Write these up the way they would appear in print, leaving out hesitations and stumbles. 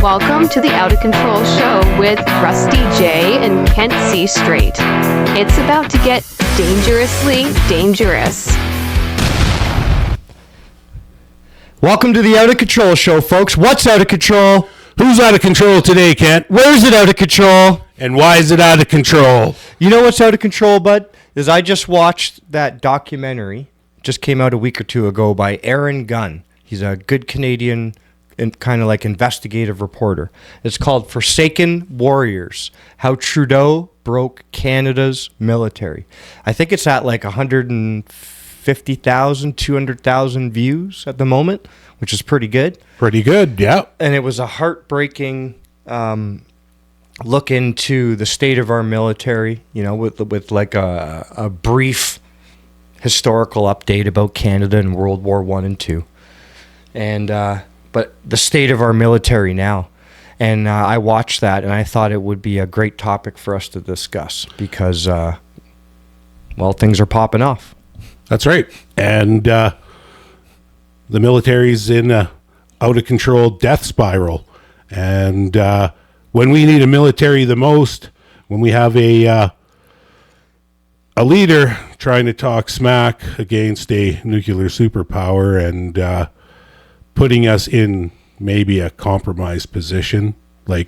Welcome to the Outta Control show with Rusty J and Kent C. Straight. It's about to get dangerously dangerous. Welcome to the Outta Control show, folks. What's out of control? Who's out of control today, Kent? Where's it out of control? And why is it out of control? You know what's out of control, bud? Is I just watched that documentary, just came out a week or two ago, by Aaron Gunn. He's a good Canadian and kind of like investigative reporter. It's called Forsaken Warriors, How Trudeau Broke Canada's Military. I think it's at like 150,000, 200,000 views at the moment, which is pretty good. Pretty good, yeah. And it was a heartbreaking look into the state of our military, you know, with like a brief historical update about Canada and World War I and II. And but the state of our military now. And I watched that, and I thought it would be a great topic for us to discuss because, well, things are popping off. That's right. And the military's in a out-of-control death spiral. And when we need a military the most, when we have a leader trying to talk smack against a nuclear superpower and putting us in maybe a compromised position, like,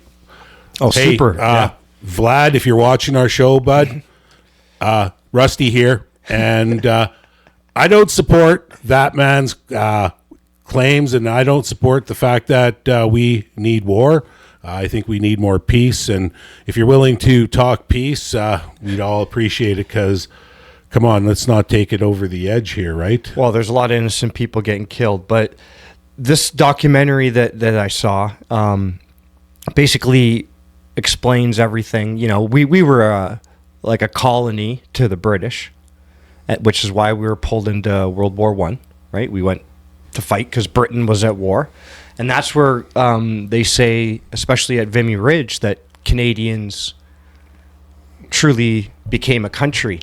hey, super. Yeah. Vlad, if you're watching our show, bud, Rusty here, and I don't support that man's claims, and I don't support the fact that we need war. I think we need more peace, and if you're willing to talk peace, we'd all appreciate it, because, come on, let's not take it over the edge here, right? Well, there's a lot of innocent people getting killed, but this documentary that I saw basically explains everything. You know, we were like a colony to the British, which is why we were pulled into World War I, right? We went to fight because Britain was at war. And that's where they say, especially at Vimy Ridge, that Canadians truly became a country.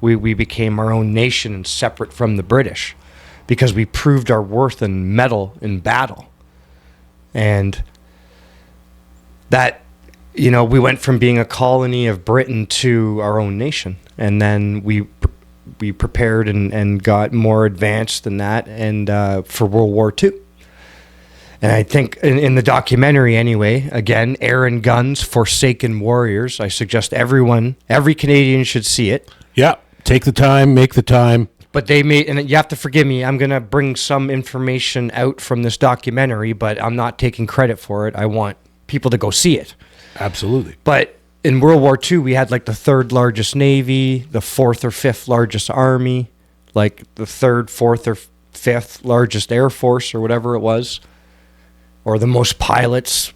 We became our own nation and separate from the British, because we proved our worth and mettle in battle. And that, you know, we went from being a colony of Britain to our own nation. And then we prepared and got more advanced than that, and for World War II. And I think in the documentary anyway, again, Aaron Gunn's Forsaken Warriors, I suggest every Canadian should see it. Yeah, take the time, make the time. But they made, and you have to forgive me, I'm going to bring some information out from this documentary, but I'm not taking credit for it. I want people to go see it. Absolutely. But in World War II, we had like the third largest Navy, the fourth or fifth largest Army, like the third, fourth, or fifth largest Air Force, or whatever it was, or the most pilots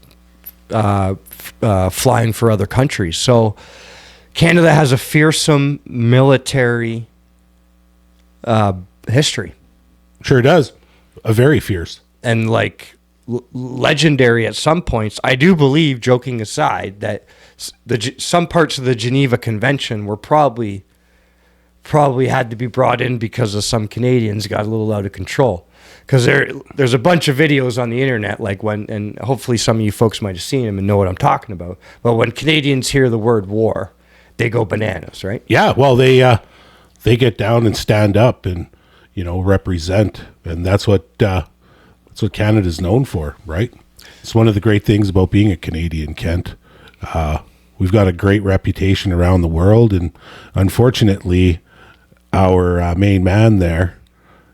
flying for other countries. So Canada has a fearsome military history. Sure does. A very fierce. And like legendary at some points. I do believe, joking aside, that some parts of the Geneva Convention were probably had to be brought in because of some Canadians got a little out of control. Because there's a bunch of videos on the internet, like when, and hopefully some of you folks might have seen them and know what I'm talking about. But when Canadians hear the word war, they go bananas, right? Yeah, well, they get down and stand up and, you know, represent, and that's what Canada's known for, right? It's one of the great things about being a Canadian, Kent. We've got a great reputation around the world, and unfortunately, our main man there,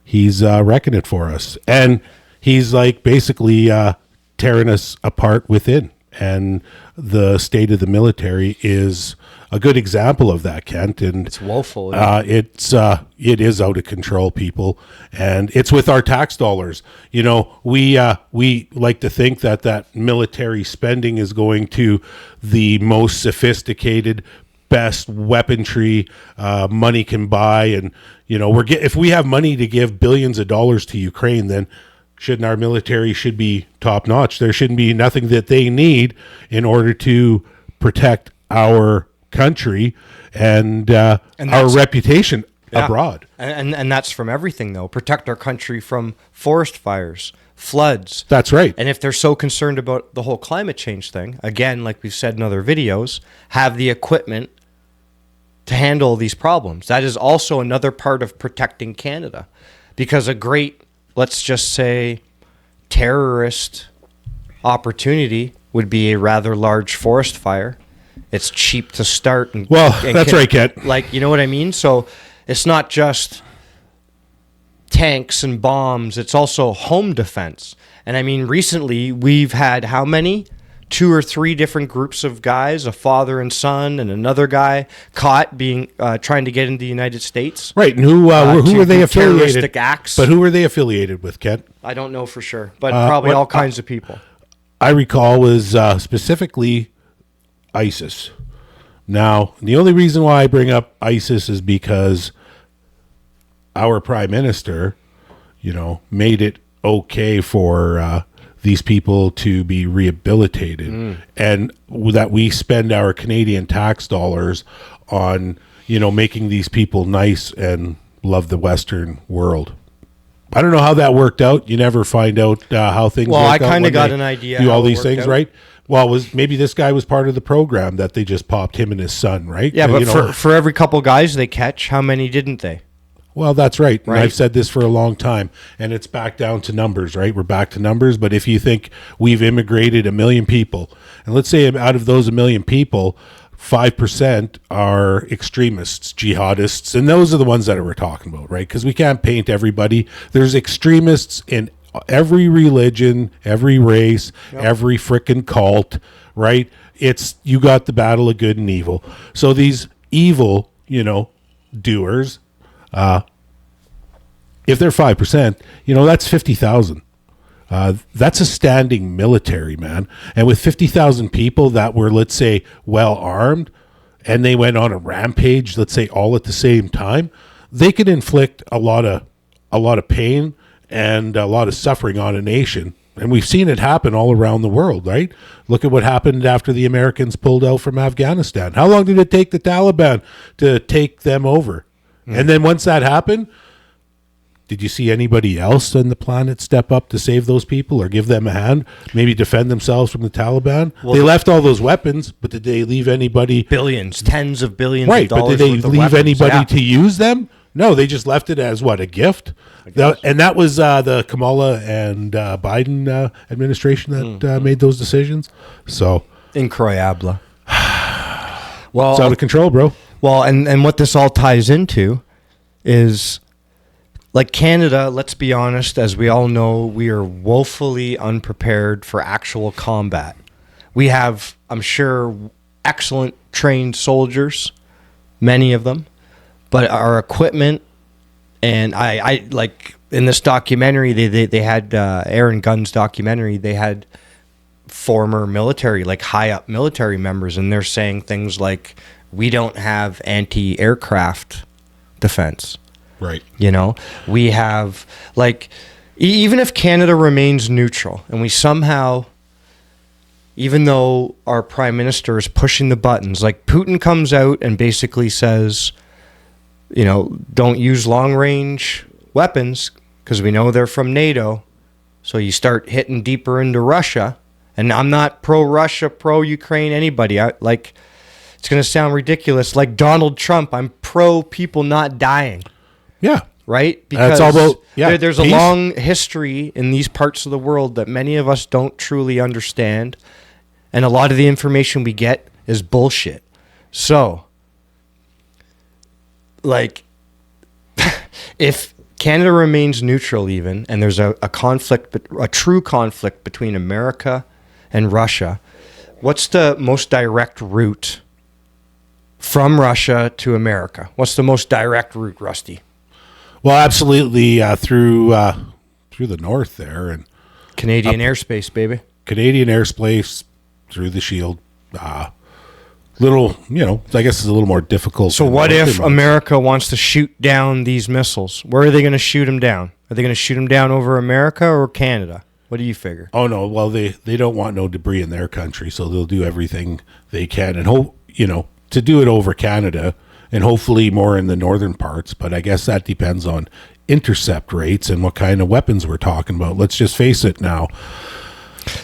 he's wrecking it for us, and he's like basically tearing us apart within. And the state of the military is a good example of that, Kent. And it's woeful. It is out of control, people, and it's with our tax dollars. You know, we like to think that military spending is going to the most sophisticated, best weaponry money can buy, and you know, if we have money to give billions of dollars to Ukraine, then shouldn't our military should be top notch? There shouldn't be nothing that they need in order to protect our country and our reputation abroad. And that's from everything, though. Protect our country from forest fires, floods. That's right. And if they're so concerned about the whole climate change thing, again, like we've said in other videos, have the equipment to handle these problems. That is also another part of protecting Canada. Because a great, let's just say, terrorist opportunity would be a rather large forest fire. It's cheap to start. And That's right, Kent. Like, you know what I mean? So it's not just tanks and bombs. It's also home defense. And I mean, recently we've had how many? 2 or 3 different groups of guys, a father and son, and another guy caught being trying to get into the United States. Right, and who were they affiliated? Terroristic acts. But who were they affiliated with, Kent? I don't know for sure, but probably all kinds of people. I recall was specifically ISIS. Now, the only reason why I bring up ISIS is because our prime minister, made it okay for these people to be rehabilitated, and that we spend our Canadian tax dollars on, making these people nice and love the Western world. I don't know how that worked out. You never find out how things work out. Well, I kind of got an idea. Do all these things, right? Well, maybe this guy was part of the program that they just popped him and his son, right? Yeah, but for every couple guys they catch, how many didn't they? Well, that's right. And Right. I've said this for a long time, and it's back down to numbers, right? We're back to numbers. But if you think we've immigrated 1 million people, and let's say out of those 1 million people, 5% are extremists, jihadists, and those are the ones that we're talking about, right? Because we can't paint everybody. There's extremists in every religion, every race, every frickin' cult, right? You got the battle of good and evil. So these evil, doers, if they're 5%, that's 50,000. That's a standing military, man. And with 50,000 people that were, let's say, well armed, and they went on a rampage, let's say, all at the same time, they could inflict a lot of pain and a lot of suffering on a nation. And we've seen it happen all around the world, right? Look at what happened after the Americans pulled out from Afghanistan. How long did it take the Taliban to take them over? And then once that happened, did you see anybody else on the planet step up to save those people or give them a hand? Maybe defend themselves from the Taliban? Well, they left all those weapons, but did they leave anybody? Billions, tens of billions Right, of dollars. but did they worth of leave weapons? anybody to use them? No, they just left it as what, a gift? And that was the Kamala and Biden administration that made those decisions. So Incroyable. Well, it's out of control, bro. Well, and what this all ties into is, like, Canada, let's be honest, as we all know, we are woefully unprepared for actual combat. We have, I'm sure, excellent trained soldiers, many of them, but our equipment, and I like in this documentary, they had Aaron Gunn's documentary, they had former military, like high up military members, and they're saying things like, we don't have anti-aircraft defense. Right. We have, like, even if Canada remains neutral and we somehow, even though our prime minister is pushing the buttons, like Putin comes out and basically says, don't use long range weapons because we know they're from NATO. So you start hitting deeper into Russia. And I'm not pro-Russia, pro-Ukraine, anybody. It's going to sound ridiculous. Like Donald Trump, I'm pro people not dying. Yeah. Right? Because that's all about, there's peace. a long history in these parts of the world that many of us don't truly understand. And a lot of the information we get is bullshit. So, like, if Canada remains neutral even, and there's a conflict, a true conflict between America and Russia, what's the most direct route from Russia to America? What's the most direct route, Rusty? Well, absolutely through the north there, and Canadian airspace, baby. Canadian airspace through the Shield. I guess it's a little more difficult. So what if America wants to shoot down these missiles? Where are they going to shoot them down? Are they going to shoot them down over America or Canada? What do you figure? Oh no, well they don't want no debris in their country, so they'll do everything they can and to do it over Canada and hopefully more in the northern parts. But I guess that depends on intercept rates and what kind of weapons we're talking about. Let's just face it now.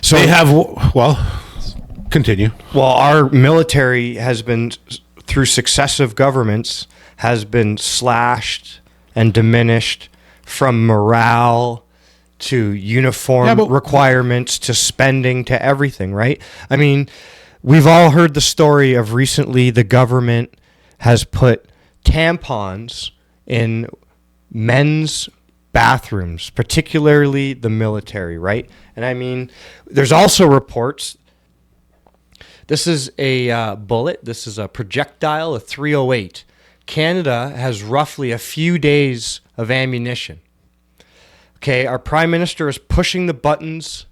So They have, well, continue. Well, our military has been, through successive governments, has been slashed and diminished, from morale to uniform requirements to spending to everything, right? I mean, we've all heard the story of recently the government has put tampons in men's bathrooms, particularly the military, right? And I mean, there's also reports. This is a bullet. This is a projectile, a 308. Canada has roughly a few days of ammunition. Okay, our prime minister is pushing the buttons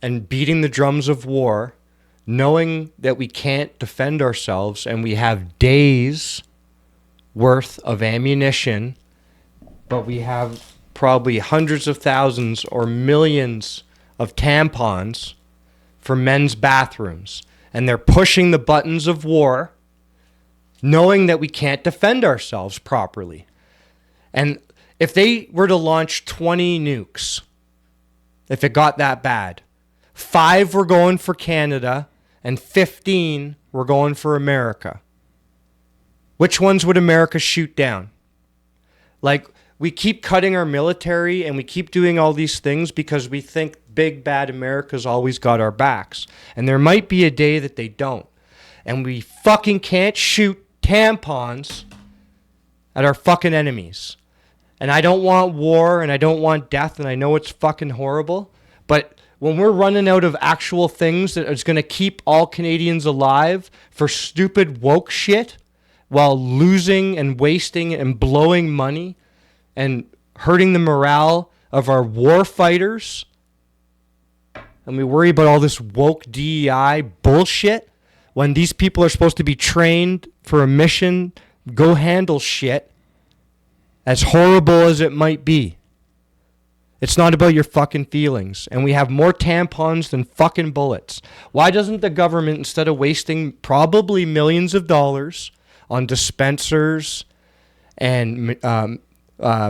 and beating the drums of war, knowing that we can't defend ourselves and we have days worth of ammunition, but we have probably hundreds of thousands or millions of tampons for men's bathrooms. And they're pushing the buttons of war, knowing that we can't defend ourselves properly. And if they were to launch 20 nukes, if it got that bad, 5 were going for Canada and 15 were going for America. Which ones would America shoot down? Like, we keep cutting our military and we keep doing all these things because we think big bad America's always got our backs. And there might be a day that they don't. And we fucking can't shoot tampons at our fucking enemies. And I don't want war and I don't want death, and I know it's fucking horrible, but when we're running out of actual things that is going to keep all Canadians alive for stupid woke shit while losing and wasting and blowing money and hurting the morale of our war fighters, and we worry about all this woke DEI bullshit when these people are supposed to be trained for a mission, go handle shit, as horrible as it might be. It's not about your fucking feelings. And we have more tampons than fucking bullets. Why doesn't the government, instead of wasting probably millions of dollars on dispensers and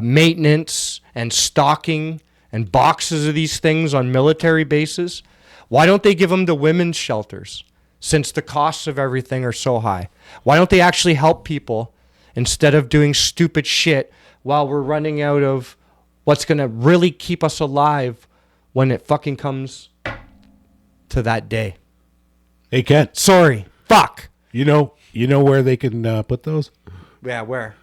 maintenance and stocking and boxes of these things on military bases, why don't they give them to women's shelters, since the costs of everything are so high? Why don't they actually help people instead of doing stupid shit while we're running out of what's going to really keep us alive when it fucking comes to that day? Hey, Ken. Sorry. Fuck. You know where they can put those? Yeah, where?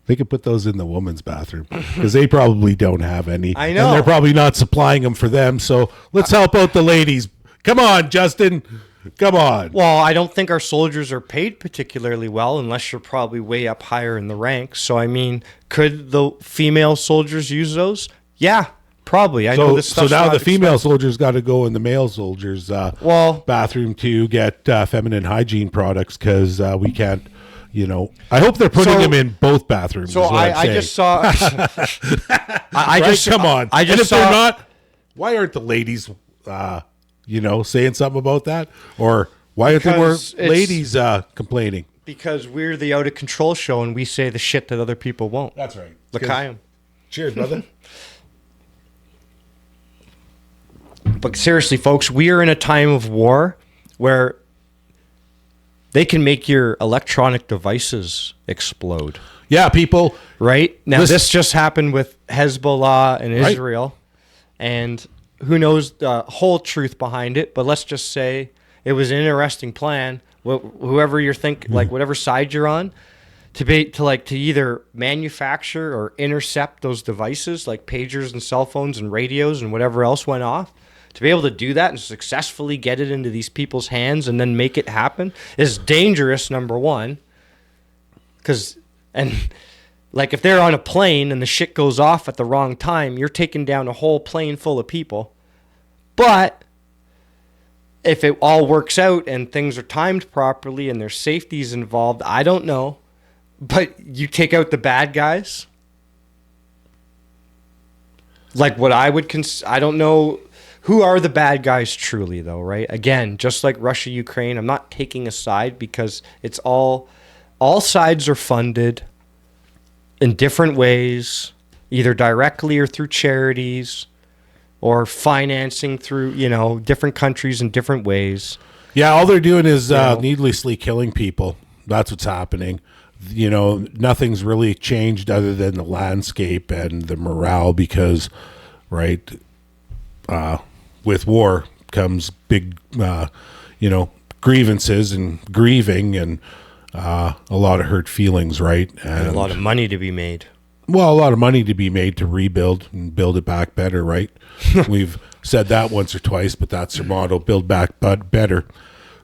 They could put those in the woman's bathroom because they probably don't have any. I know. And they're probably not supplying them for them. So let's help out the ladies. Come on, Justin. Come on. Well, I don't think our soldiers are paid particularly well unless you're probably way up higher in the ranks. So, I mean, could the female soldiers use those? Yeah, probably. I know this So stuff's now not the female expensive. soldiers got to go in the male soldiers' bathroom to get feminine hygiene products because we can't, I hope they're putting them in both bathrooms. So is what I'm I saying. just saw. Come on. I just and if saw. they're not, why aren't the ladies, saying something about that? Or why aren't there more Because it's- ladies complaining? Because we're the Outta Control show and we say the shit that other people won't. That's right. L'chaim. Cheers, brother. But seriously, folks, we are in a time of war where they can make your electronic devices explode. Yeah, people. Right? Now, Listen- this just happened with Hezbollah and Right. Israel. And who knows the whole truth behind it. But let's just say it was an interesting plan. Whoever you're whatever side you're on, to either manufacture or intercept those devices like pagers and cell phones and radios and whatever else went off. To be able to do that and successfully get it into these people's hands and then make it happen is dangerous, number one. If they're on a plane and the shit goes off at the wrong time, you're taking down a whole plane full of people. But if it all works out and things are timed properly and there's safeties involved, I don't know. But you take out the bad guys. Like what I would I don't know. Who are the bad guys truly, though, right? Again, just like Russia, Ukraine, I'm not taking a side because it's all sides are funded in different ways either directly or through charities or financing through, different countries in different ways. Yeah, all they're doing is needlessly killing people. That's what's happening. Nothing's really changed other than the landscape and the morale because, right, with war comes big, grievances and grieving and a lot of hurt feelings, right? And a lot of money to be made. Well, a lot of money to be made to rebuild and build it back better, right? We've said that once or twice, but that's their motto: build back better.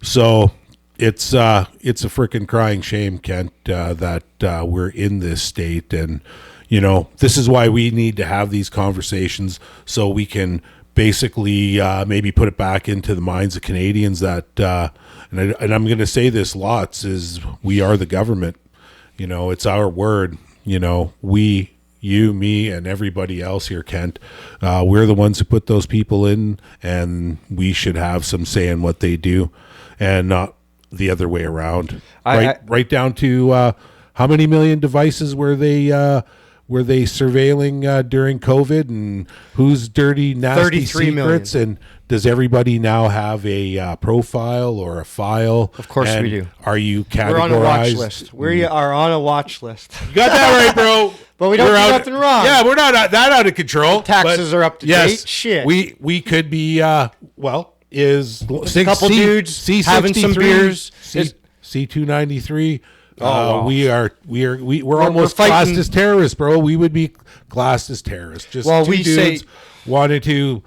So it's a freaking crying shame, Kent, that we're in this state, and this is why we need to have these conversations so we can basically maybe put it back into the minds of Canadians that, and I'm going to say this lots, is we are the government. It's our word. We, you, me, and everybody else here, Kent, we're the ones who put those people in, and we should have some say in what they do, and not the other way around. Right down to how many million devices were they surveilling during COVID, and whose dirty, nasty secrets, and does everybody now have a profile or a file? Of course we do. Are you categorized? We're on a watch list. We are on a watch list. You got that right, bro. But we don't do nothing wrong. Yeah, we're not that out of control. Taxes are up to date. Shit. We could be, is a couple dudes C63, having some beers. C293. Wow. We're almost classed as terrorists, bro. We would be classed as terrorists. Just two dudes wanted to,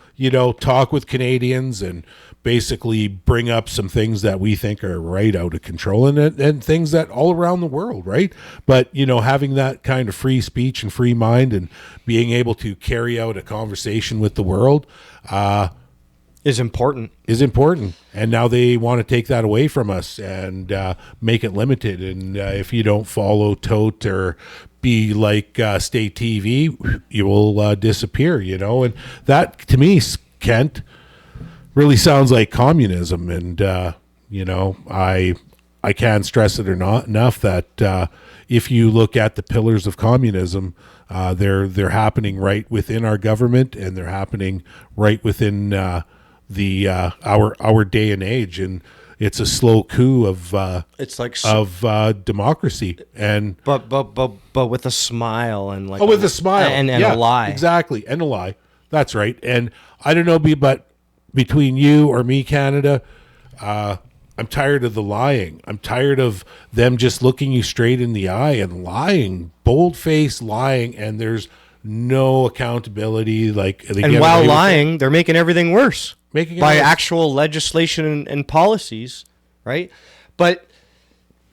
talk with Canadians and basically bring up some things that we think are right out of control and things that all around the world, right? But, having that kind of free speech and free mind and being able to carry out a conversation with the world, is important. And now they want to take that away from us and make it limited. And if you don't follow, tote, or be like state TV, you will disappear, And that, to me, Kent, really sounds like communism. And, I can't stress it enough that if you look at the pillars of communism, they're happening right within our government, and they're happening right within our day and age, and it's a slow coup of democracy, and but with a smile and with a smile and a lie, exactly, and a lie. That's right. And I don't know, but between you or me, Canada, I'm tired of the lying. I'm tired of them just looking you straight in the eye and lying, bold-faced lying, and there's no accountability. And while lying, they're making everything worse. By worse. Actual legislation and policies, right? But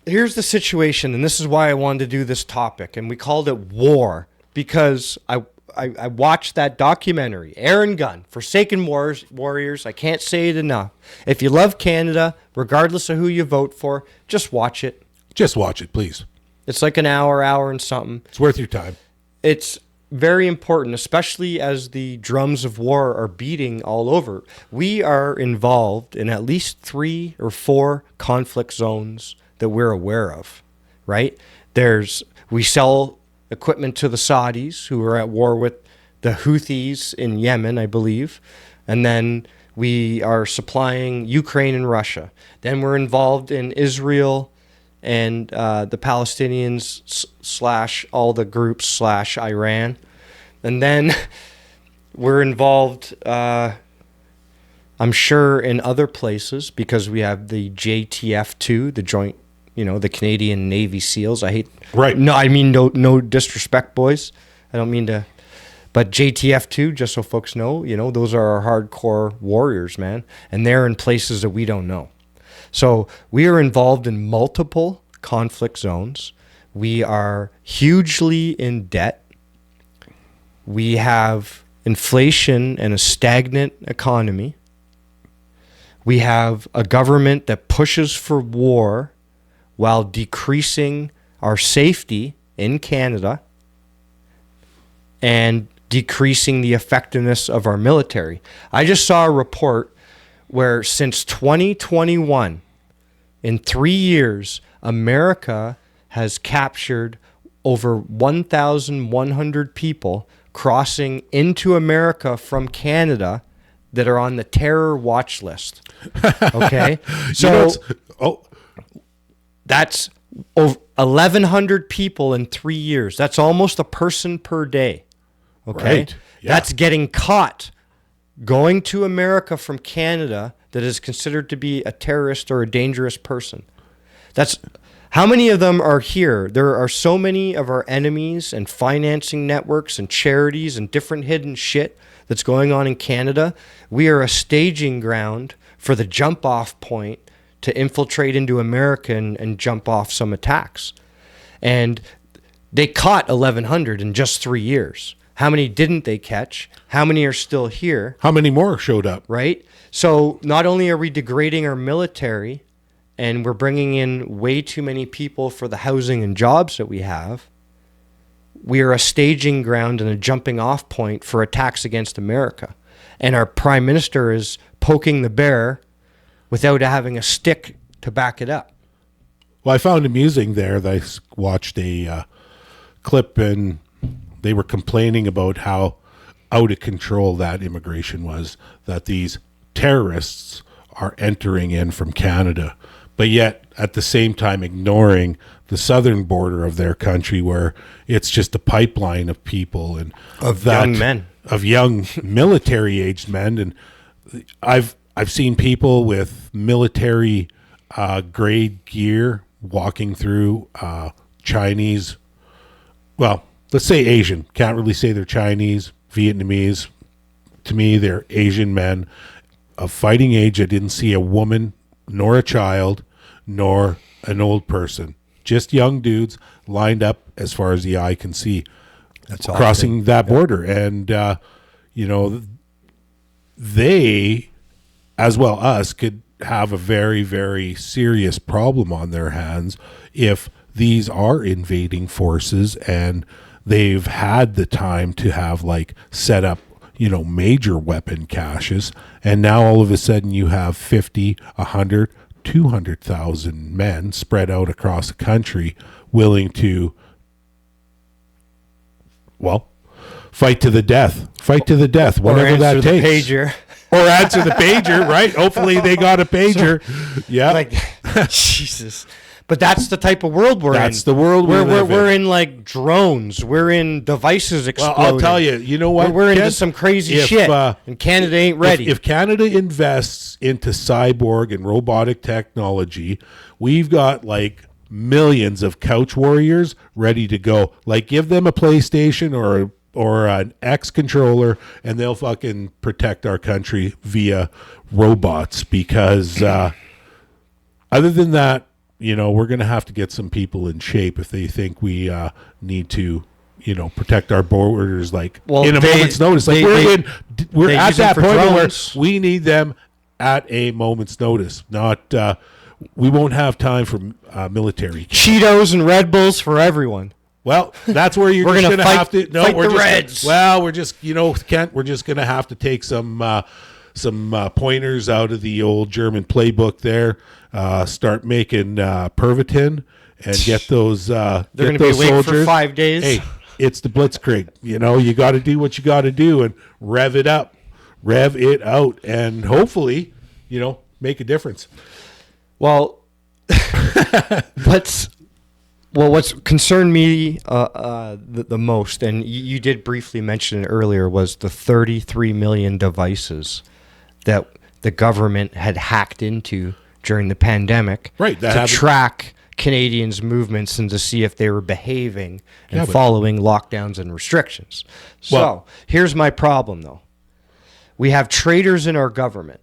here's the situation, and this is why I wanted to do this topic, and we called it war, because I watched that documentary, Aaron Gunn, Forsaken Warriors. I can't say it enough. If you love Canada, regardless of who you vote for, just watch it. Just watch it, please. It's like an hour and something. It's worth your time. It's very important, especially as the drums of war are beating all over. We are involved in at least 3 or 4 conflict zones that we're aware of, right? We sell equipment to the Saudis, who are at war with the Houthis in Yemen, I believe. And then we are supplying Ukraine and Russia. Then we're involved in Israel and the Palestinians / all the groups / Iran. And then we're involved, I'm sure, in other places, because we have the JTF-2, the joint, the Canadian Navy SEALs. I hate... Right. No, I mean, no disrespect, boys. I don't mean to... But JTF-2, just so folks know, those are our hardcore warriors, man. And they're in places that we don't know. So we are involved in multiple conflict zones. We are hugely in debt. We have inflation and a stagnant economy. We have a government that pushes for war while decreasing our safety in Canada and decreasing the effectiveness of our military. I just saw a report where since 2021, in 3 years, America has captured over 1,100 people crossing into America from Canada that are on the terror watch list. Okay? So that's over 1,100 people in 3 years. That's almost a person per day. Okay? Right. Yeah. That's getting caught going to America from Canada that is considered to be a terrorist or a dangerous person. That's how many of them are here. There are so many of our enemies and financing networks and charities and different hidden shit that's going on in Canada. We are a staging ground for the jump off point to infiltrate into America and jump off some attacks. And they caught 1,100 in just 3 years. How many didn't they catch? How many are still here? How many more showed up? Right? So not only are we degrading our military and we're bringing in way too many people for the housing and jobs that we have, we are a staging ground and a jumping off point for attacks against America. And our prime minister is poking the bear without having a stick to back it up. Well, I found amusing there that I watched a clip and they were complaining about how out of control that immigration was, that these terrorists are entering in from Canada, but yet at the same time ignoring the southern border of their country where it's just a pipeline of people and Young men. Of young military-aged men. And I've seen people with military grade gear walking through Chinese, well, let's say Asian. Can't really say they're Chinese, Vietnamese. To me, they're Asian men of fighting age. I didn't see a woman, nor a child, nor an old person. Just young dudes lined up as far as the eye can see. That's crossing that border. And, they, as well us, could have a very, very serious problem on their hands if these are invading forces and they've had the time to have set up, major weapon caches. And now all of a sudden you have 50, 100, 200,000 men spread out across the country willing to, fight to the death, whatever that takes. Pager. Or answer the pager, right? Hopefully they got a pager. Yeah. Jesus. But that's the type of world we're in. That's the world we're in drones. We're in devices exploding. Well, I'll tell you, you know what? We're into some crazy shit, and Canada ain't ready. If Canada invests into cyborg and robotic technology, we've got millions of couch warriors ready to go. Give them a PlayStation or an X controller, and they'll fucking protect our country via robots. Because other than that, we're going to have to get some people in shape if they think we need to, protect our borders in a moment's notice. We're at that point where we need them at a moment's notice. Not we won't have time for military Cheetos and Red Bulls for everyone. Well, that's where you're going to have to. No, fight we're the Reds. We're just Kent. We're just going to have to take some pointers out of the old German playbook there. Start making Pervitin and get those. They're going to be awake for 5 days. Hey, it's the Blitzkrieg. You got to do what you got to do and rev it up, rev it out, and hopefully, make a difference. Well, what's concerned me the most, and you did briefly mention it earlier, was the 33 million devices that the government had hacked into during the pandemic to track Canadians' movements and to see if they were behaving and following lockdowns and restrictions. So here's my problem, though. We have traitors in our government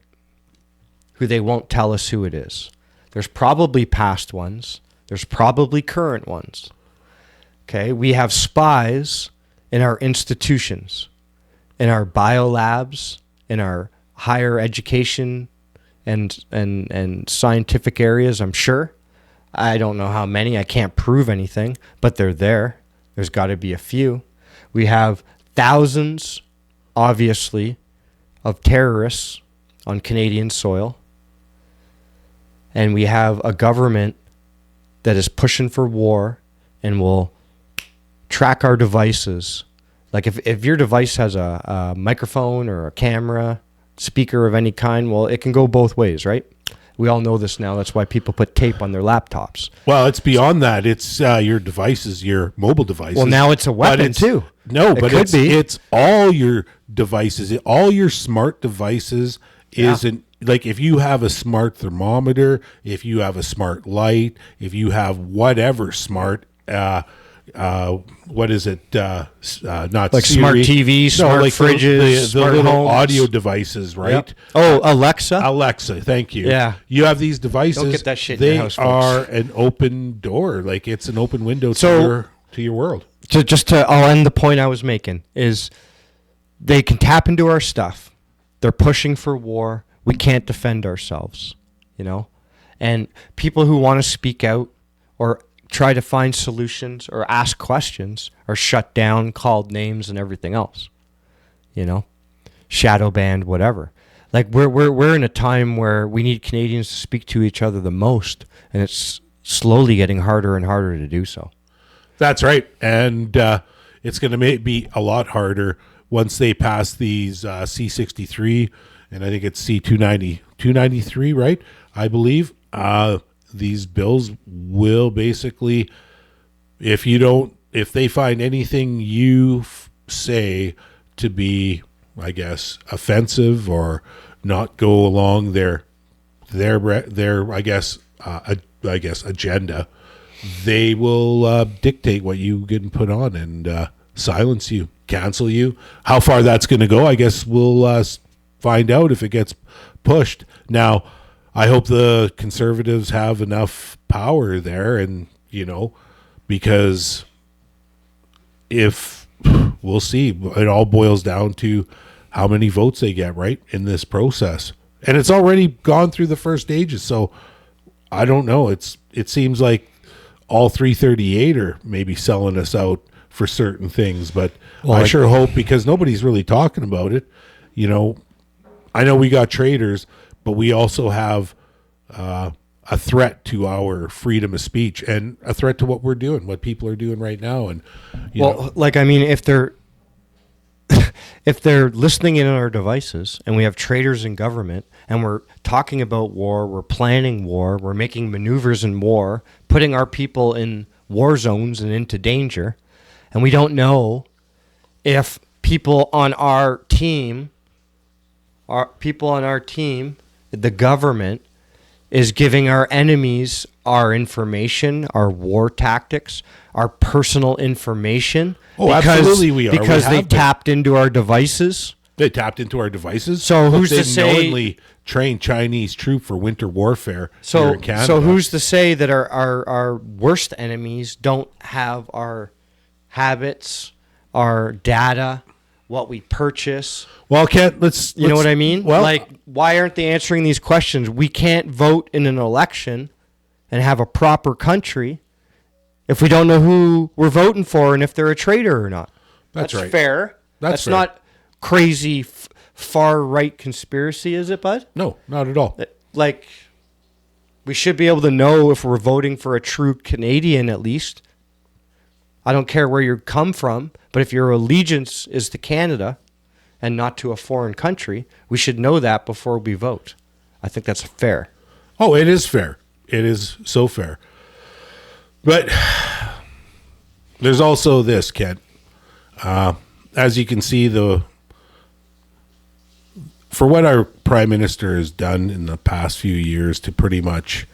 who they won't tell us who it is. There's probably past ones. There's probably current ones. Okay, we have spies in our institutions, in our biolabs, in our higher education and scientific areas, I'm sure. I don't know how many. I can't prove anything, but they're there. There's got to be a few. We have thousands, obviously, of terrorists on Canadian soil. And we have a government that is pushing for war and will track our devices. Like if your device has a microphone or a camera, speaker of any kind, well, it can go both ways, right? We all know this now. That's why people put tape on their laptops. Well, it's beyond that. It's your devices, your mobile devices. Well, now it's a weapon too. No, but could be. It's all your devices, all your smart devices. Isn't like if you have a smart thermometer, if you have a smart light, if you have whatever smart. What is it? Not like Siri. smart TVs, smart fridges, the smart little homes. audio devices, right? Yep. Oh, Alexa. Alexa, thank you. Yeah. You have these devices. Don't get that shit in they your house, folks. are an open door. Like it's an open window So- to your world. I'll end the point I was making is they can tap into our stuff. They're pushing for war. We can't defend ourselves, and people who want to speak out or try to find solutions or ask questions are shut down, called names, and everything else. Shadow banned, whatever. Like we're in a time where we need Canadians to speak to each other the most, and it's slowly getting harder and harder to do so. That's right, and it's going to be a lot harder once they pass these C-63, and I think it's C-293, right? I believe. These bills will basically, if they find anything you say to be, I guess, offensive or not go along their agenda, they will dictate what you get put on and silence you, cancel you. How far that's going to go, I guess we'll find out if it gets pushed. Now, I hope the Conservatives have enough power there, and because if we'll see, it all boils down to how many votes they get right in this process, and it's already gone through the first stages. So I don't know. It seems like all 338 are maybe selling us out for certain things, but I sure hope, because nobody's really talking about it. I know we got traitors, but we also have a threat to our freedom of speech and a threat to what we're doing, what people are doing right now. And if they're if they're listening in on our devices, and we have traitors in government, and we're talking about war, we're planning war, we're making maneuvers in war, putting our people in war zones and into danger, and we don't know if people on our team, the government, is giving our enemies our information, our war tactics, our personal information. Oh, absolutely we are. Because they tapped into our devices. They tapped into our devices. So who's to say... knowingly trained Chinese troop for winter warfare here in Canada. So who's to say that our worst enemies don't have our habits, our data, what we purchase? Well, Kent, let's know what I mean? Well, why aren't they answering these questions? We can't vote in an election and have a proper country if we don't know who we're voting for and if they're a traitor or not. That's right. Fair. That's fair. Not crazy far-right conspiracy, is it, bud? No, not at all. We should be able to know if we're voting for a true Canadian, at least. I don't care where you come from, but if your allegiance is to Canada and not to a foreign country, we should know that before we vote. I think that's fair. Oh, it is fair. It is so fair. But there's also this, Kent. As you can see, for what our Prime Minister has done in the past few years to pretty much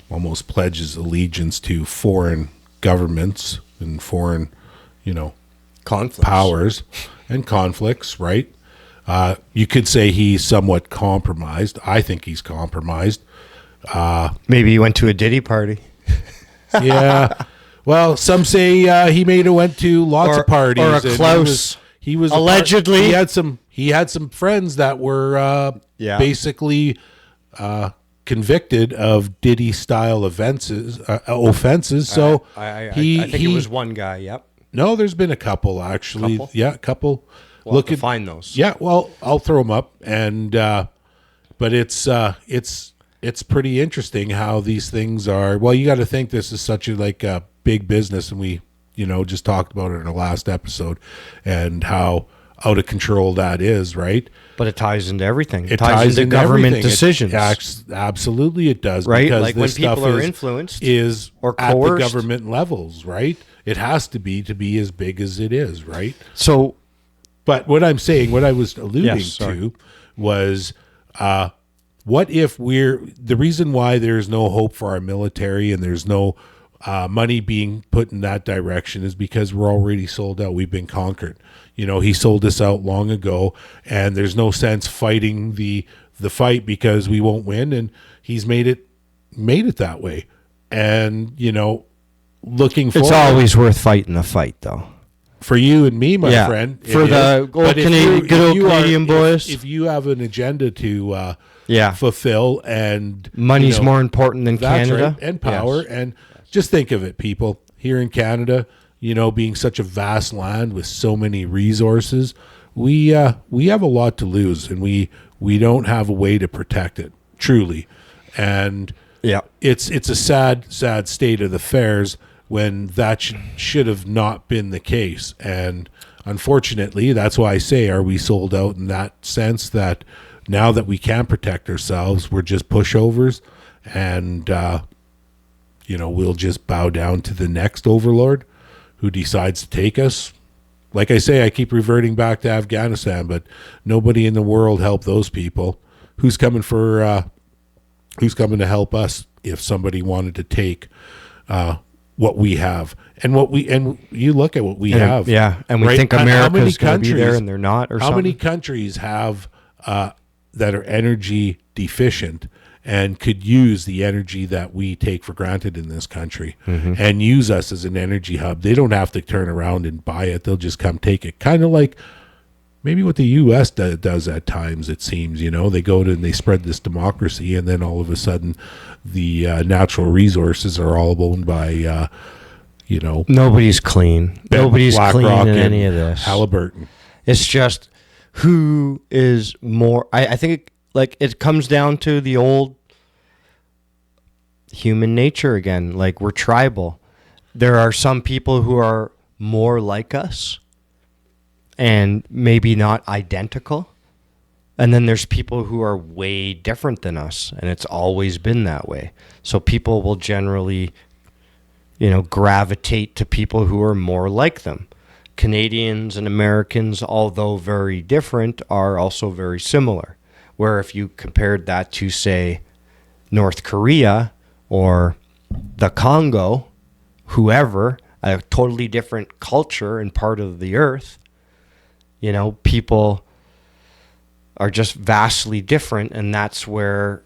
almost pledge his allegiance to foreign governments and foreign, conflicts, powers and conflicts, right? You could say he's somewhat compromised. I think he's compromised. Maybe he went to a Diddy party. Yeah. Well, some say he may have went to lots of parties. Or a close. He was allegedly. He had some friends that were basically convicted of Diddy style offenses. So I think it was one guy. Yep. No, there's been a couple actually. Yeah, a couple. We'll find those. Yeah, well, I'll throw them up, and but it's pretty interesting how these things are. Well, you got to think this is such a big business, and we just talked about it in our last episode, and how out of control that is, right? But it ties into everything. It ties into government everything. decisions. Absolutely, it does. Right? Because Like when this stuff people are influenced is or at the coerced. government levels, right? It has to be as big as it is, right? So, But what I'm saying, what I was alluding Yes, sorry. to was, what if the reason why there's no hope for our military and there's no money being put in that direction is because we're already sold out. We've been conquered. He sold us out long ago, and there's no sense fighting the fight because we won't win. And he's made it that way. And looking forward, it's always worth fighting the fight, though. for you and me, my Yeah, friend. for it the is. But if good old you are- Canadian boys. If you have an agenda to Yeah. fulfill, and Money's more important than that's Canada. right, and power, Yes. and just think of it, people here in Canada. Being such a vast land with so many resources, we have a lot to lose, and we don't have a way to protect it truly, and Yeah. it's a sad state of affairs when that should have not been the case. And unfortunately, that's why I say, are we sold out in that sense that now that we can protect ourselves, we're just pushovers, and we'll just bow down to the next overlord who decides to take us. Like I say, I keep reverting back to Afghanistan, but nobody in the world helped those people. Who's coming to help us if somebody wanted to take what we have, and you look at what we have, Yeah, and we right? think And America's going to be there, and they're not, or how something. many countries have that are energy deficient and could use the energy that we take for granted in this country, and use us as an energy hub? They don't have to turn around and buy it; they'll just come take it. Kind of like maybe what the U.S. does at times. It seems, they go to and they spread this democracy, and then all of a sudden, the natural resources are all owned by, Nobody's clean. Nobody's clean BlackRock in and any of this. Halliburton. It's just who is more. I think it comes down to the old human nature again. Like, we're tribal. There are some people who are more like us and maybe not identical. And then there's people who are way different than us, and it's always been that way. So people will generally, gravitate to people who are more like them. Canadians and Americans, although very different, are also very similar. Where if you compared that to, say, North Korea or the Congo, whoever, a totally different culture and part of the earth, people are just vastly different, and that's where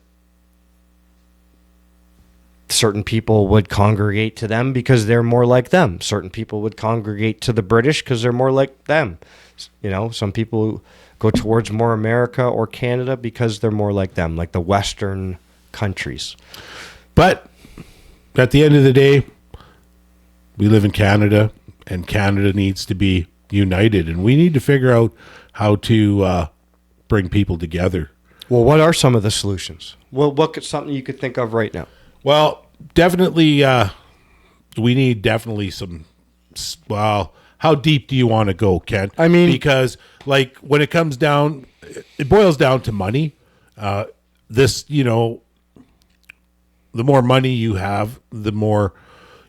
certain people would congregate to them because they're more like them. Certain people would congregate to the British because they're more like them. Some people go towards more America or Canada because they're more like them, like the Western countries. But at the end of the day, we live in Canada, and Canada needs to be united, and we need to figure out how to bring people together. Well, what are some of the solutions? Well, what could something you could think of right now? Well, definitely, we need some. Well, how deep do you want to go, Ken? I mean, because when it comes down, it boils down to money. The more money you have, the more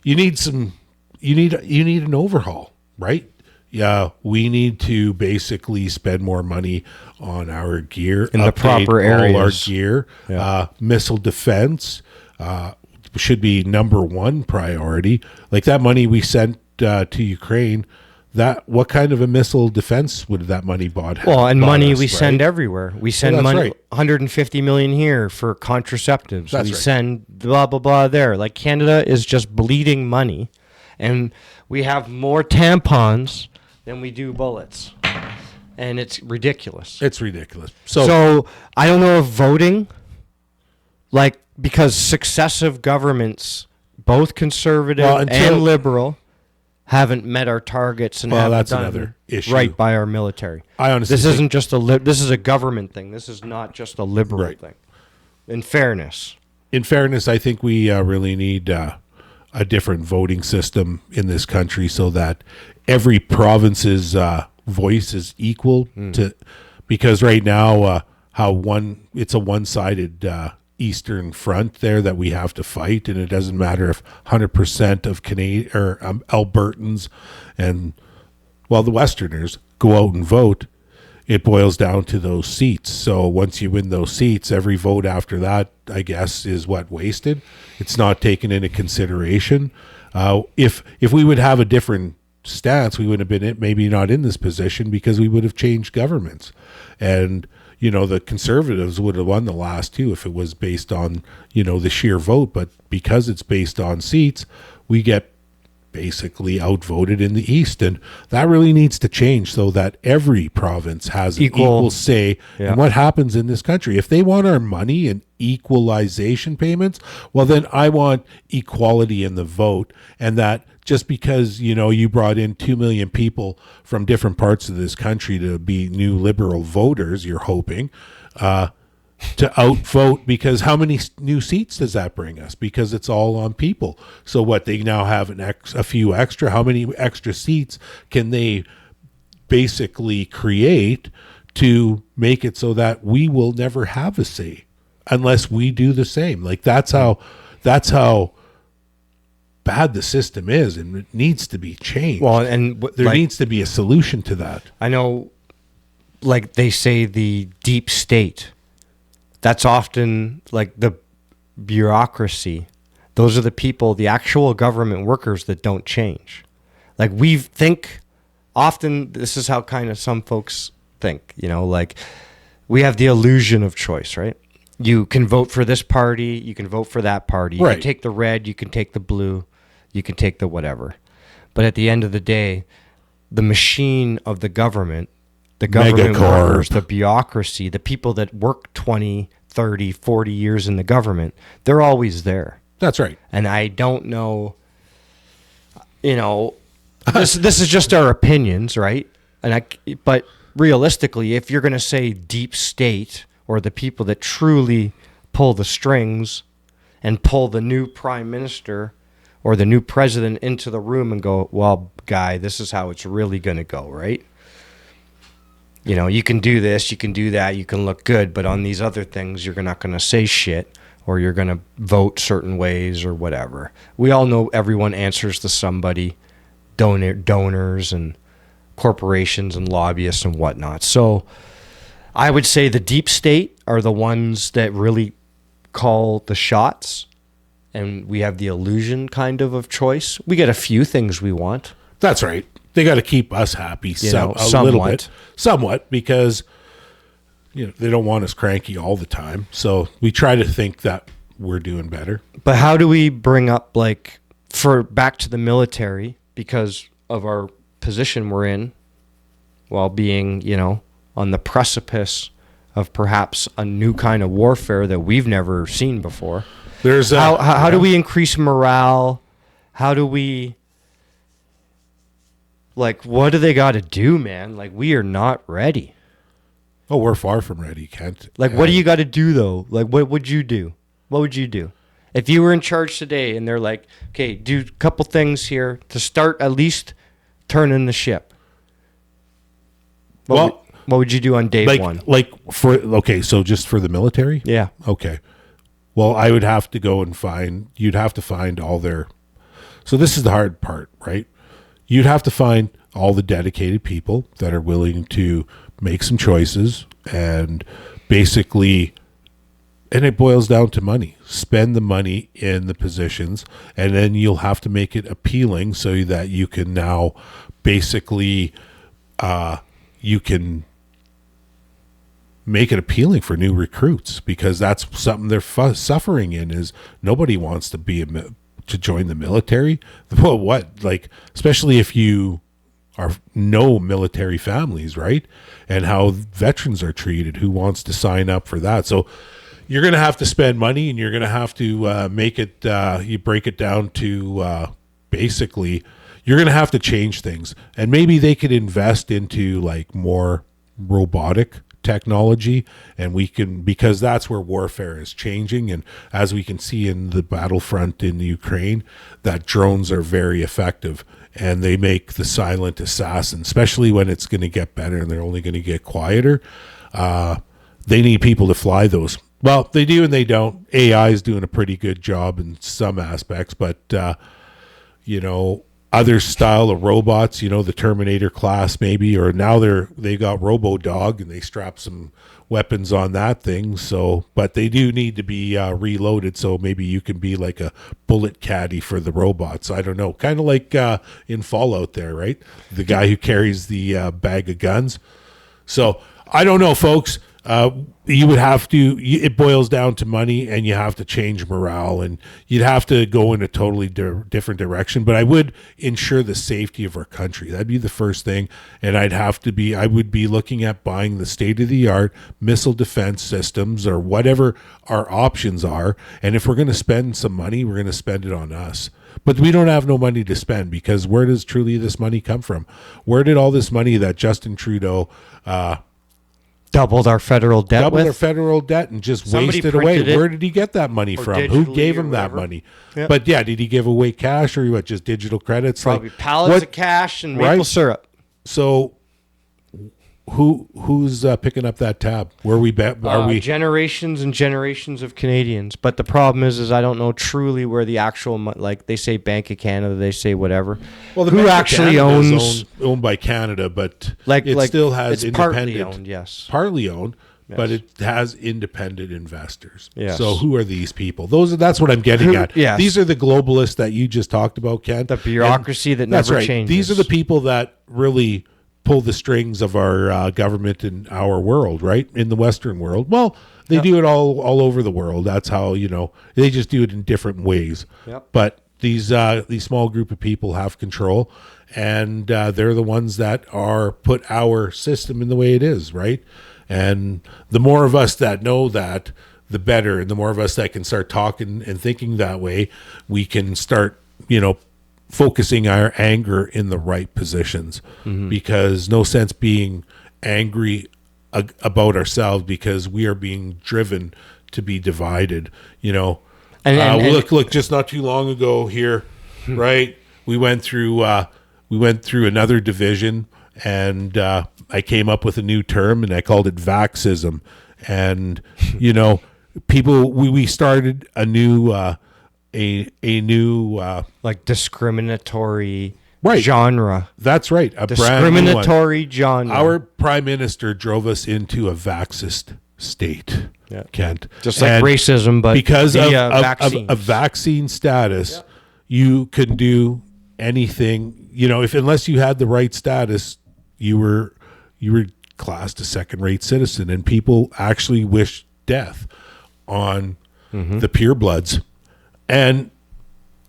you need you need an overhaul, right? Yeah, we need to basically spend more money on our gear, in the proper areas. All our gear, missile defense should be number one priority. Like that money we sent to Ukraine, what kind of a missile defense would that money bought? Well, and money us, we right? send everywhere. We send that's money, right. 150 million here for contraceptives. That's we right. send blah, blah, blah there. Like, Canada is just bleeding money, and we have more tampons than we do bullets. And it's ridiculous. It's ridiculous. So I don't know if voting, because successive governments, both conservative and liberal, haven't met our targets and haven't that's done another issue. right by our military. I honestly this think- isn't just this is a government thing. This is not just a liberal Right. thing. In fairness, I think we really need a different voting system in this country so that every province's voice is equal to, because right now it's a one-sided Eastern front there that we have to fight, and it doesn't matter if 100% of Canadian or Albertans and the Westerners go out and vote. It boils down to those seats. So once you win those seats, every vote after that, I guess, is wasted. It's not taken into consideration. If we would have a different stance, we would have been maybe not in this position, because we would have changed governments. And the Conservatives would have won the last two if it was based on, the sheer vote. But because it's based on seats, we get basically outvoted in the East. And that really needs to change so that every province has an equal say in what happens in this country. If they want our money and equalization payments, well, then I want equality in the vote. And that just because, you brought in 2 million people from different parts of this country to be new liberal voters, you're hoping, to outvote, because how many new seats does that bring us? Because it's all on people. So what, they now have a few extra. How many extra seats can they basically create to make it so that we will never have a say unless we do the same? Like that's how bad the system is, and it needs to be changed. Well, and there needs to be a solution to that. I know, like they say, the deep state. That's often like the bureaucracy. Those are the people, the actual government workers that don't change. Like we think often, this is how kind of some folks think, like we have the illusion of choice, right? You can vote for this party, you can vote for that party. You Right. can take the red, you can take the blue, you can take the whatever. But at the end of the day, the machine of the government workers, the bureaucracy, the people that work 20, 30, 40 years in the government, they're always there. That's right. And I don't know, this is just our opinions, right? But realistically, if you're going to say deep state, or the people that truly pull the strings and pull the new prime minister or the new president into the room and go, well, guy, this is how it's really going to go, right? You can do this, you can do that, you can look good, but on these other things, you're not going to say shit, or you're going to vote certain ways or whatever. We all know everyone answers to somebody, donors and corporations and lobbyists and whatnot. So I would say the deep state are the ones that really call the shots, and we have the illusion kind of choice. We get a few things we want. That's right. They got to keep us happy somewhat. little bit. Somewhat, because they don't want us cranky all the time. So we try to think that we're doing better. But how do we bring up, back to the military, because of our position we're in, while being, on the precipice of perhaps a new kind of warfare that we've never seen before? How do we increase morale? How do we... what do they got to do, man? We are not ready. Oh, we're far from ready, Kent. What do you got to do, though? What would you do? What would you do? If you were in charge today and they're like, okay, do a couple things here to start at least turning the ship. What would you do on day one? So just for the military? Yeah. Okay. Well, I would have to go and you'd have to find all their... So this is the hard part, right? You'd have to find all the dedicated people that are willing to make some choices, and basically, and it boils down to money. Spend the money in the positions, and then you'll have to make it appealing so that you can now basically, you can make it appealing for new recruits, because that's something they're suffering in, is nobody wants to to join the military. Well, especially if you know military families, right? And how veterans are treated, who wants to sign up for that. So you're going to have to spend money, and you're going to have to make it, you break it down to basically, you're going to have to change things. And maybe they could invest into more robotic technology, and we can, because that's where warfare is changing. And as we can see in the battlefront in Ukraine, that drones are very effective, and they make the silent assassin, especially when it's going to get better and they're only going to get quieter. They need people to fly those. Well, they do and they don't. AI is doing a pretty good job in some aspects, but other style of robots, the Terminator class maybe, or now they got Robo-Dog and they strap some weapons on that thing. So, but they do need to be reloaded. So maybe you can be like a bullet caddy for the robots. I don't know. Kind of like in Fallout there, right? The guy who carries the bag of guns. So I don't know, folks. You would have to, it boils down to money, and you have to change morale, and you'd have to go in a totally different direction. But I would ensure the safety of our country. That'd be the first thing. And I would be looking at buying the state-of-the-art missile defense systems or whatever our options are. And if we're going to spend some money, we're going to spend it on us. But we don't have no money to spend, because where does truly this money come from? Where did all this money that Justin Trudeau Doubled our federal debt and just Somebody wasted away? printed it. Where did he get that money from? Who digitally gave or him that whatever. money? Yep. But yeah, did he give away cash, or what, just digital credits? Probably Like, pallets of cash and maple right? syrup. So who's picking up that tab? Where are we? Generations and generations of Canadians. But the problem is I don't know truly where the actual, like they say Bank of Canada, they say whatever. Well, the who Bank of actually Canada is owns, owned by Canada, but like it still has it's partly independent, owned, yes. partly owned, Yes. but it has independent investors. Yes. So who are these people? That's what I'm getting at. Yes. These are the globalists that you just talked about, Ken. The bureaucracy that That's never right. changes. These are the people that really pull the strings of our government in our world, right? In the Western world. Well, they do it all over the world. That's how, they just do it in different ways. Yep. But these small group of people have control, and they're the ones that are put our system in the way it is, right? And the more of us that know that, the better. And the more of us that can start talking and thinking that way, we can start, focusing our anger in the right positions. Mm-hmm. Because no sense being angry about ourselves, because we are being driven to be divided, Look, just not too long ago here, right? We went through another division, and I came up with a new term, and I called it vaxism. And people, we started a new like discriminatory right genre. That's right, a discriminatory brand new one. genre. Our prime minister drove us into a vaxist state. Yeah. Kent, Just like and racism, but because of vaccines. a vaccine status, you could do anything. Unless you had the right status, you were classed a second-rate citizen, and people actually wished death on the purebloods. And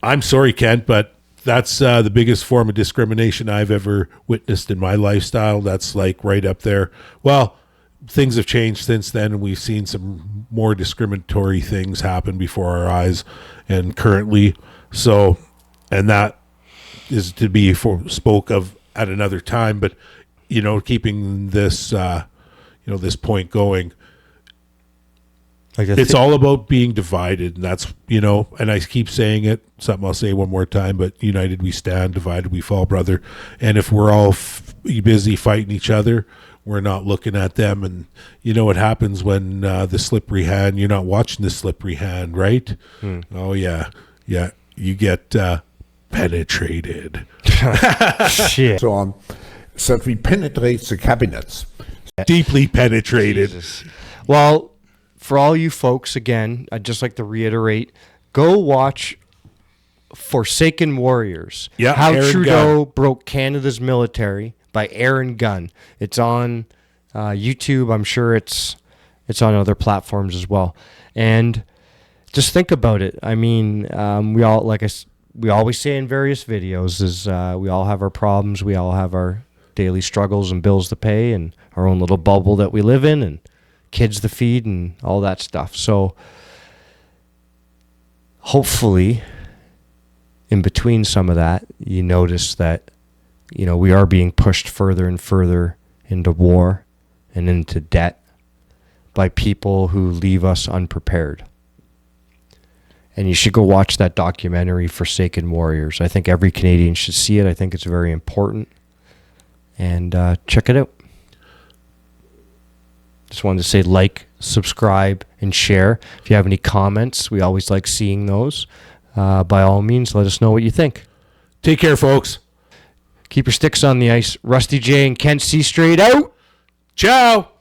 I'm sorry, Kent, but that's the biggest form of discrimination I've ever witnessed in my lifestyle. That's like right up there. Well, things have changed since then, and we've seen some more discriminatory things happen before our eyes and currently. So, and that is to be spoke of at another time, but keeping this this point going, it's all about being divided, and that's and I keep saying it, something I'll say one more time, but united we stand, divided we fall, brother. And if we're all busy fighting each other, we're not looking at them. And what happens when the slippery hand, you're not watching the slippery hand, right? Oh yeah, you get penetrated. Shit. So on, so that we penetrate the cabinets. Deeply penetrated. Jesus. Well, for all you folks, again, I'd just like to reiterate, go watch Forsaken Warriors. Yeah, How Aaron Trudeau Broke Canada's Military by Aaron Gunn. It's on YouTube. I'm sure it's on other platforms as well. And just think about it. I mean, we always say in various videos is we all have our problems. We all have our daily struggles and bills to pay and our own little bubble that we live in and kids to feed and all that stuff. So hopefully in between some of that, you notice that, we are being pushed further and further into war and into debt by people who leave us unprepared. And you should go watch that documentary, Forsaken Warriors. I think every Canadian should see it. I think it's very important. And check it out. Just wanted to say like, subscribe, and share. If you have any comments, we always like seeing those. By all means, let us know what you think. Take care, folks. Keep your sticks on the ice. Rusty J and Kent C. Straight out. Ciao.